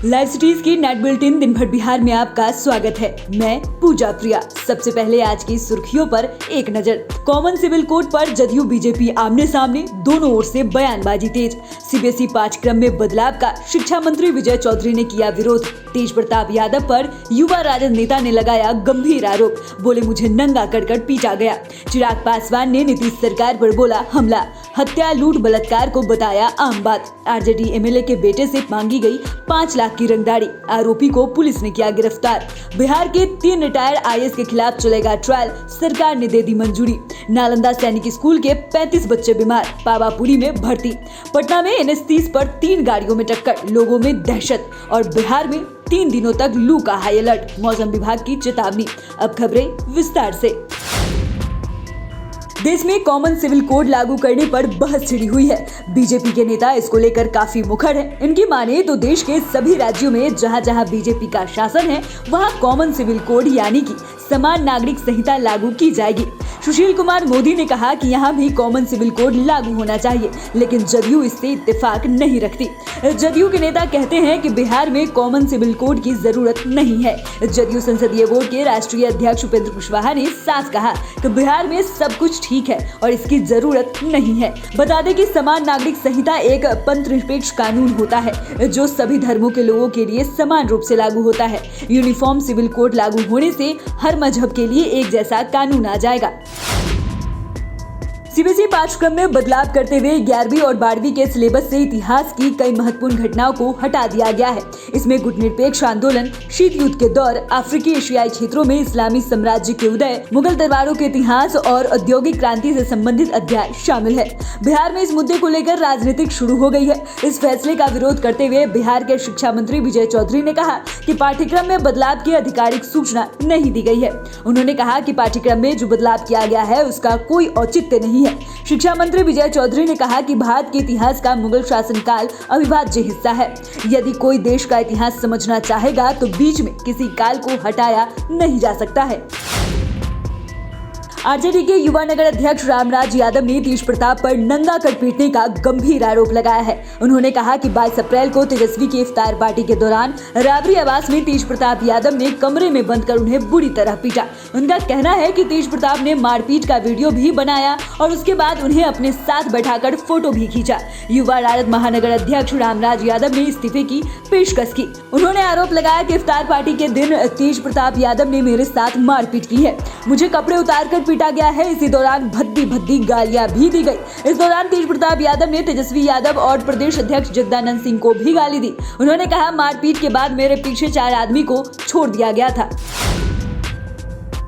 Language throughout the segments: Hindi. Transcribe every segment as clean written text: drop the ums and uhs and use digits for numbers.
लाइव सिटीज की नेट बुलेटिन दिन भर बिहार में आपका स्वागत है। मैं पूजा प्रिया। सबसे पहले आज की सुर्खियों पर एक नजर। कॉमन सिविल कोड पर जदयू बीजेपी आमने सामने, दोनों ओर से बयानबाजी तेज। सीबीएसई पाठ्यक्रम में बदलाव का शिक्षा मंत्री विजय चौधरी ने किया विरोध। तेज प्रताप यादव पर युवा राजद नेता ने लगाया गंभीर आरोप, बोले मुझे नंगा कर पीटा गया। चिराग पासवान ने नीतीश सरकार पर बोला हमला। हत्या, लूट, बलात्कार को बताया आम बात। आरजेडी एमएलए के बेटे से मांगी गई 5 लाख की रंगदारी, आरोपी को पुलिस ने किया गिरफ्तार। बिहार के 3 रिटायर्ड आईएएस के खिलाफ चलेगा ट्रायल, सरकार ने दे दी मंजूरी। नालंदा सैनिक स्कूल के 35 बच्चे बीमार, पावापुरी में भर्ती। पटना में NH-30 पर 3 गाड़ियों में टक्कर, लोगों में दहशत। और बिहार में 3 दिनों तक लू का हाई अलर्ट, मौसम विभाग की चेतावनी। अब खबरें विस्तार से। देश में कॉमन सिविल कोड लागू करने पर बहस छिड़ी हुई है। बीजेपी के नेता इसको लेकर काफी मुखर हैं। इनकी माने तो देश के सभी राज्यों में जहां जहां बीजेपी का शासन है, वहां कॉमन सिविल कोड यानी कि समान नागरिक संहिता लागू की जाएगी। सुशील कुमार मोदी ने कहा कि यहाँ भी कॉमन सिविल कोड लागू होना चाहिए, लेकिन जदयू इससे इत्तेफाक नहीं रखती। जदयू के नेता कहते हैं कि बिहार में कॉमन सिविल कोड की जरूरत नहीं है। जदयू संसदीय बोर्ड के राष्ट्रीय अध्यक्ष उपेंद्र कुशवाहा ने साफ कहा कि बिहार में सब कुछ ठीक है और इसकी जरूरत नहीं है। बता दें कि समान नागरिक संहिता एक पंथ निरपेक्ष कानून होता है जो सभी धर्मों के लोगों के लिए समान रूप से लागू होता है। यूनिफॉर्म सिविल कोड लागू होने से हर मजहब के लिए एक जैसा कानून आ जाएगा। सीबीएसई पाठ्यक्रम में बदलाव करते हुए 11वीं और 12वीं के सिलेबस से इतिहास की कई महत्वपूर्ण घटनाओं को हटा दिया गया है। इसमें गुटनिरपेक्ष आंदोलन, शीत युद्ध के दौर, अफ्रीकी एशियाई क्षेत्रों में इस्लामी साम्राज्य के उदय, मुगल दरबारों के इतिहास और औद्योगिक क्रांति से संबंधित अध्याय शामिल है। बिहार में इस मुद्दे को लेकर राजनीतिक शुरू हो गई है। इस फैसले का विरोध करते हुए बिहार के शिक्षा मंत्री विजय चौधरी ने कहा कि पाठ्यक्रम में बदलाव की आधिकारिक सूचना नहीं दी गई है। उन्होंने कहा कि पाठ्यक्रम में जो बदलाव किया गया है उसका कोई औचित्य नहीं है। शिक्षा मंत्री विजय चौधरी ने कहा कि भारत के इतिहास का मुगल शासनकाल अविभाज्य हिस्सा है। यदि कोई देश का इतिहास समझना चाहेगा तो बीच में किसी काल को हटाया नहीं जा सकता है। आरजेडी के युवा नगर अध्यक्ष रामराज यादव ने तेज प्रताप पर नंगा कर पीटने का गंभीर आरोप लगाया है। उन्होंने कहा कि 22 अप्रैल को तेजस्वी की इफ्तार पार्टी के दौरान राबरी आवास में तेज प्रताप यादव ने कमरे में बंद कर उन्हें बुरी तरह पीटा। उनका कहना है कि तेज प्रताप ने मारपीट का वीडियो भी बनाया और उसके बाद उन्हें अपने साथ बैठाकर फोटो भी खींचा। युवा राजद महानगर अध्यक्ष रामराज यादव ने इस्तीफे की पेशकश की। उन्होंने आरोप लगाया कि इफ्तार पार्टी के दिन तेज प्रताप यादव ने मेरे साथ मारपीट की है, मुझे कपड़े उतार कर पीटा गया है। इसी दौरान भद्दी गालियां भी दी गई। इस दौरान तेज प्रताप यादव ने तेजस्वी यादव और प्रदेश अध्यक्ष जगदानंद सिंह को भी गाली दी। उन्होंने कहा मारपीट के बाद मेरे पीछे 4 आदमी को छोड़ दिया गया था।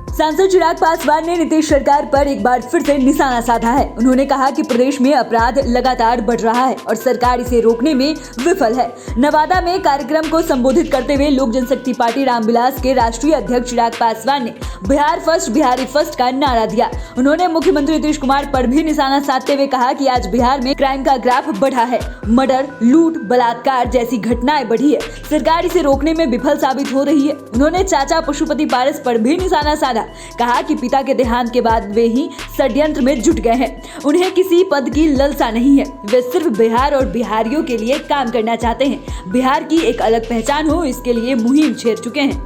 सांसद चिराग पासवान ने नीतीश सरकार पर एक बार फिर से निशाना साधा है। उन्होंने कहा कि प्रदेश में अपराध लगातार बढ़ रहा है और सरकार इसे रोकने में विफल है। नवादा में कार्यक्रम को संबोधित करते हुए लोक जनशक्ति पार्टी रामविलास के राष्ट्रीय अध्यक्ष चिराग पासवान ने बिहार फर्स्ट, बिहारी फर्स्ट का नारा दिया। उन्होंने मुख्यमंत्री नीतीश कुमार पर भी निशाना साधते हुए कहा कि आज बिहार में क्राइम का ग्राफ बढ़ा है, मर्डर, लूट, बलात्कार जैसी घटनाएं बढ़ी है। सरकार इसे रोकने में विफल साबित हो रही है। उन्होंने चाचा पशुपति पारस पर भी निशाना साधा, कहा कि पिता के देहांत के बाद वे ही षड्यंत्र में जुट गए हैं। उन्हें किसी पद की ललसा नहीं है, वे सिर्फ बिहार और बिहारियों के लिए काम करना चाहते हैं। बिहार की एक अलग पहचान हो, इसके लिए मुहिम छेड़ चुके हैं।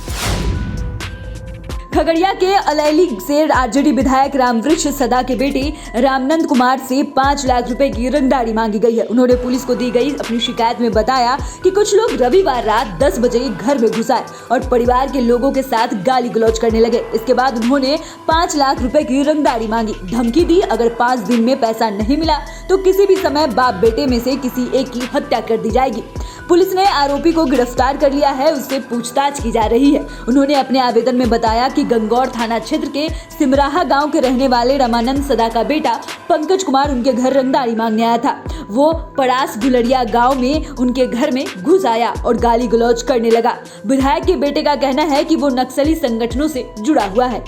खगड़िया के अलैली से आरजेडी विधायक रामवृक्ष सदा के बेटे रामनंद कुमार से 5 लाख रुपए की रंगदारी मांगी गई है। उन्होंने पुलिस को दी गई अपनी शिकायत में बताया कि कुछ लोग रविवार रात 10 बजे घर में घुस आए और परिवार के लोगों के साथ गाली गलौज करने लगे। इसके बाद उन्होंने 5 लाख रुपए की रंगदारी मांगी, धमकी दी अगर 5 दिन में पैसा नहीं मिला तो किसी भी समय बाप बेटे में से किसी एक की हत्या कर दी जाएगी। पुलिस ने आरोपी को गिरफ्तार कर लिया है, उससे पूछताछ की जा रही है। उन्होंने अपने आवेदन में बताया कि गंगौर थाना क्षेत्र के सिमराहा गांव के रहने वाले रामानंद सदा का बेटा पंकज कुमार उनके घर रंगदारी मांगने आया था। वो पड़ास गुलरिया गांव में उनके घर में घुस आया और गाली गलौज करने लगा। विधायक के बेटे का कहना है कि वो नक्सली संगठनों से जुड़ा हुआ है।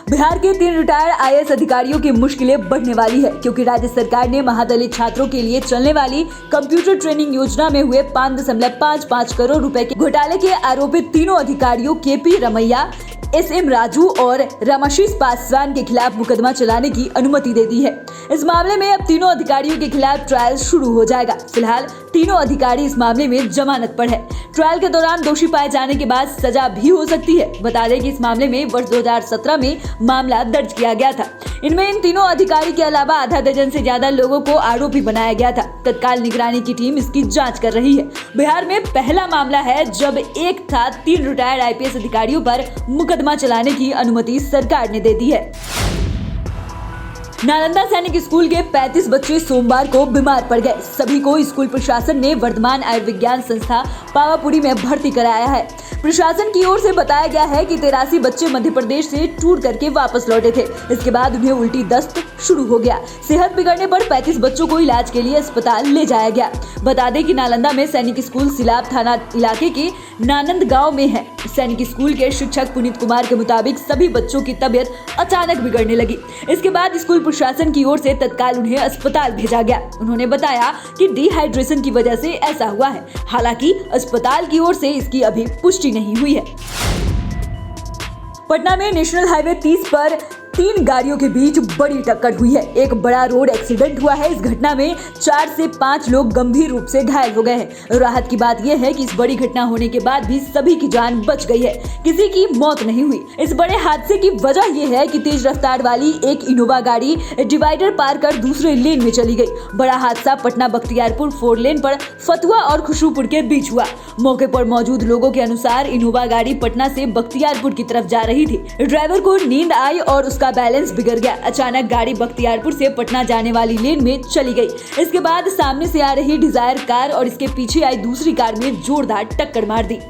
बिहार के 3 रिटायर्ड आईएएस अधिकारियों की मुश्किलें बढ़ने वाली है, क्योंकि राज्य सरकार ने महादलित छात्रों के लिए चलने वाली कंप्यूटर ट्रेनिंग योजना में हुए 5.55 करोड़ रुपए के घोटाले के आरोपित तीनों अधिकारियों केपी रमैया, SM राजू और रामाशीष पासवान के खिलाफ मुकदमा चलाने की अनुमति दे दी है। इस मामले में अब तीनों अधिकारियों के खिलाफ ट्रायल शुरू हो जाएगा। फिलहाल तीनों अधिकारी इस मामले में जमानत पर है। ट्रायल के दौरान दोषी पाए जाने के बाद सजा भी हो सकती है। बता दें कि इस मामले में वर्ष 2017 में मामला दर्ज किया गया था। इनमें इन तीनों अधिकारी के अलावा आधा दर्जन से ज्यादा लोगों को आरोपी बनाया गया था। तत्काल निगरानी की टीम इसकी जांच कर रही है। बिहार में पहला मामला है जब एक साथ 3 रिटायर्ड IPS अधिकारियों पर मुकदमा चलाने की अनुमति सरकार ने दे दी है। नालंदा सैनिक स्कूल के 35 बच्चे सोमवार को बीमार पड़ गए। सभी को स्कूल प्रशासन ने वर्धमान आयुर्विज्ञान संस्था पावापुरी में भर्ती कराया है। प्रशासन की ओर से बताया गया है कि 83 बच्चे मध्य प्रदेश से टूर करके वापस लौटे थे। इसके बाद उन्हें उल्टी दस्त शुरू हो गया। सेहत बिगड़ने पर 35 बच्चों को इलाज के लिए अस्पताल ले जाया गया। बता दें कि नालंदा में सैनिक स्कूल सिलाब थाना इलाके के नानंद गांव में है। सैनिक स्कूल के शिक्षक पुनीत कुमार के मुताबिक सभी बच्चों की तबीयत अचानक बिगड़ने लगी। इसके बाद स्कूल प्रशासन की ओर से तत्काल उन्हें अस्पताल भेजा गया। उन्होंने बताया कि डिहाइड्रेशन की वजह से ऐसा हुआ है। हालांकि अस्पताल की ओर से इसकी अभी पुष्टि नहीं हुई है। पटना में नेशनल हाईवे 30 पर 3 गाड़ियों के बीच बड़ी टक्कर हुई है। एक बड़ा रोड एक्सीडेंट हुआ है। इस घटना में 4 से 5 लोग गंभीर रूप से घायल हो गए हैं। राहत की बात यह है कि इस बड़ी घटना होने के बाद भी सभी की जान बच गई है। किसी की मौत नहीं हुई। इस बड़े हादसे की वजह यह है कि तेज रफ्तार वाली एक इनोवा गाड़ी डिवाइडर पार कर दूसरे लेन में चली गई। बड़ा हादसा पटना बख्तियारपुर 4 लेन पर फतुहा और खुशरूपुर के बीच हुआ। मौके पर मौजूद लोगों के अनुसार इनोवा गाड़ी पटना से बख्तियारपुर की तरफ जा रही थी। ड्राइवर को नींद आई और उसका बैलेंस बिगड़ गया। अचानक गाड़ी बख्तियारपुर से पटना जाने वाली लेन में चली गई। इसके बाद सामने से आ रही डिजायर कार और इसके पीछे आई दूसरी कार में जोरदार टक्कर मार दी।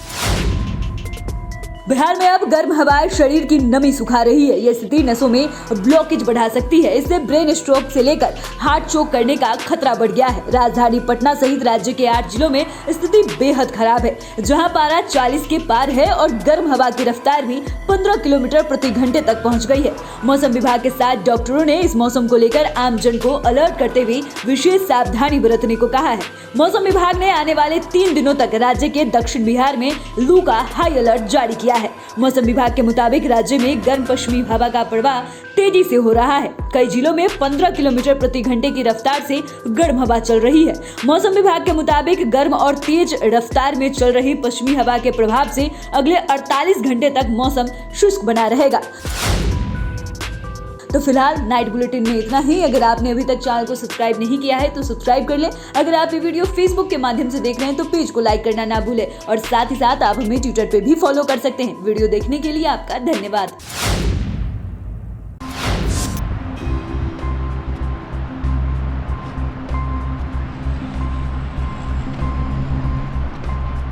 बिहार में अब गर्म हवाएं शरीर की नमी सुखा रही है। यह स्थिति नसों में ब्लॉकेज बढ़ा सकती है। इससे ब्रेन स्ट्रोक से लेकर हार्ट चोक करने का खतरा बढ़ गया है। राजधानी पटना सहित राज्य के 8 जिलों में स्थिति बेहद खराब है, जहां पारा 40 के पार है और गर्म हवा की रफ्तार भी 15 किलोमीटर प्रति घंटे तक पहुंच गई है। मौसम विभाग के साथ डॉक्टरों ने इस मौसम को लेकर आम जन को अलर्ट करते हुए विशेष सावधानी बरतने को कहा है। मौसम विभाग ने आने वाले 3 दिनों तक राज्य के दक्षिण बिहार में लू का हाई अलर्ट जारी किया है। मौसम विभाग के मुताबिक राज्य में गर्म पश्चिमी हवा का प्रवाह तेजी से हो रहा है। कई जिलों में 15 किलोमीटर प्रति घंटे की रफ्तार से गर्म हवा चल रही है। मौसम विभाग के मुताबिक गर्म और तेज रफ्तार में चल रही पश्चिमी हवा के प्रभाव से अगले 48 घंटे तक मौसम शुष्क बना रहेगा। तो फिलहाल नाइट बुलेटिन में इतना ही। अगर आपने अभी तक चैनल को सब्सक्राइब नहीं किया है तो सब्सक्राइब कर लें। अगर आप ये वीडियो फेसबुक के माध्यम से देख रहे हैं तो पेज को लाइक करना ना भूलें और साथ ही साथ आप हमें ट्विटर पे भी फॉलो कर सकते हैं। वीडियो देखने के लिए आपका धन्यवाद।